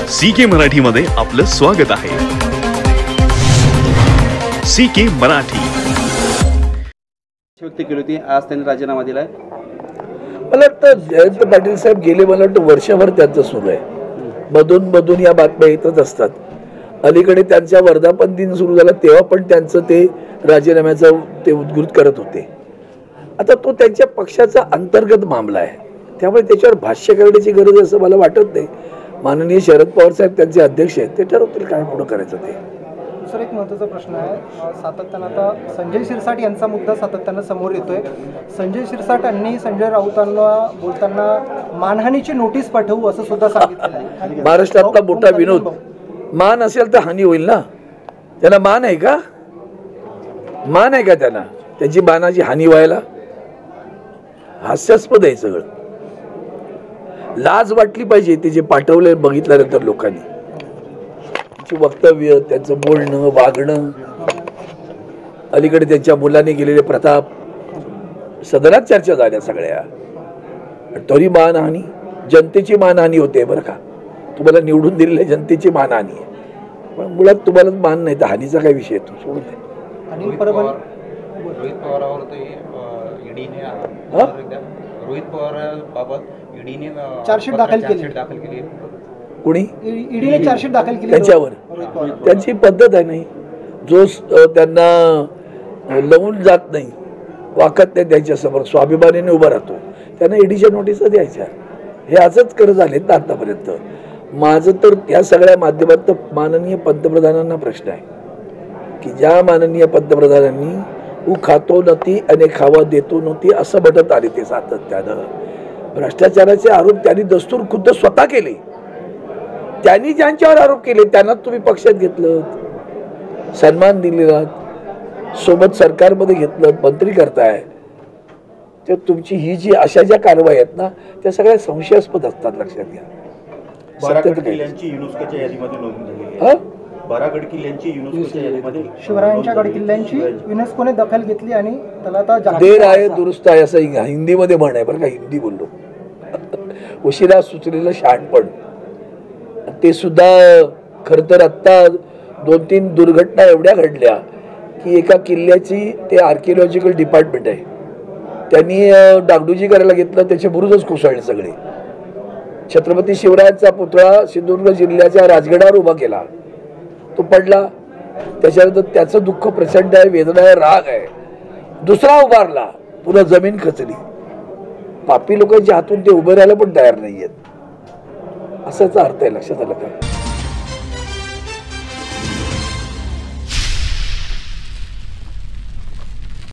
CK मराठीमध्ये आपलं स्वागत आहे। CK मराठी व्यक्त केली होती, आज त्यांनी राजीनामा दिलाय। मला वाटतं जयंत पाटील साहेब गेले मला वाटतं वर्षभर त्यांचं सुरू आहे, मधून मधून या बातम्या येतच असतात। अलीकडे त्यांचा वर्धापन दिन सुरू झाला तेव्हा पण त्यांचं ते राजीनाम्याचं ते उद्घाटन करत होते। आता तो त्यांच्या पक्षाचा अंतर्गत मामला आहे, त्यामुळे त्याच्यावर भाष्य करण्याची गरज असं मला वाटत नाही। माननीय शरद पवार साहेब त्यांचे अध्यक्ष आहेत, ते ठरवतील काय पुढे करायचं ते। दुसरा एक महत्त्वाचा प्रश्न आहे, सातत्यानं आता संजय शिरसाट यांचा मुद्दा सातत्यानं समोर येतोय। संजय शिरसाट यांनी संजय राऊतांना बोलताना मानहानीची नोटीस पाठवू असं सुद्धा सांगितलं आहे। महाराष्ट्रातला मोठा विनोद, मान असेल तर हानी होईल ना। त्यांना मान आहे का? मान आहे का त्यांना? त्याची मानाची हानी व्हायला? हास्यास्पद आहे सगळं। लाज वाटली पाहिजे ते जे पाठवले बघितल्यानंतर लोकांनी, त्यांची वक्तव्य, त्यांचं बोलणं वागणं, अलीकडे त्यांच्या मुलाने गेलेले प्रताप, सदनात चर्चा झाल्या सगळ्या। तरी मानहानी, जनतेची मानहानी होते बरं का। तुम्हाला निवडून दिलेल्या जनतेची मानहानी आहे, पण मुळात तुम्हाला मान नाही तर हानीचा काय विषय येतो, सोडून दे। रोहित पवारांबाबत ईडीने चार्जशीट दाखल केली। कोणी? ईडीने चार्जशीट दाखल केली त्याच्यावर। त्यांची पद्धत आहे, नाही जो त्यांना लवून जात नाही, वाकत नाही त्यांच्यासमोर, स्वाभिमानीने उभा राहतो, त्यांना ईडीच्या नोटिसा द्यायच्या। हे असंच करत झाले ना आतापर्यंत। माझं तर या सगळ्या माध्यमात माननीय पंतप्रधानांना प्रश्न आहे की ज्या माननीय पंतप्रधानांनी खातो नती आणि खावा देतो नव्हती असं म्हणत आले ते सातत्यानं। भ्रष्टाचाराचे आरोप त्यांनी दस्तूर खुद्द स्वतः केले। त्यांनी ज्यांच्यावर आरोप केले त्यांना तुम्ही पक्षात घेतलं, सन्मान दिलेला, सोबत सरकारमध्ये घेतलं, मंत्री करताय, तर तुमची ही जी अशा ज्या कारवाई आहेत ना त्या सगळ्या संशयास्पद असतात, लक्षात घ्या। बारागड किल्ल्यांची युनेस्कोच्या यादीमध्ये नोंद झालेली आहे। बारागड किल्ल्यांची युनेस्कोच्या यादीमध्ये शिवरायांच्या गड किल्ल्यांची युनेस्कोने दखल घेतली आणि त्याला आता देर आहे दुरुस्त आहे असं हिंदीमध्ये म्हण आहे बरं का, हिंदी बोललो। उशिरा सुचलेलं शहाणपण, ते सुद्धा खरं तर आत्ता 2-3 दुर्घटना एवढ्या घडल्या की एका किल्ल्याची ते आर्किओलॉजिकल डिपार्टमेंट आहे, त्यांनी डागडुजी करायला घेतलं, त्याचे बुरुजच कोसळले सगळे। छत्रपती शिवरायांचा पुतळा सिंधुदुर्ग जिल्ह्याच्या राजगडावर उभा केला, तो पडला, त्याच्यानंतर त्याचं दुःख प्रचंड आहे, वेदना आहे, राग आहे। दुसरा उभारला, पुन्हा जमीन खचली। पापी लोकांच्या हातून ते उभे राहायला पण तयार नाहीयेत, असाचा अर्थ आहे, लक्षात आलं का?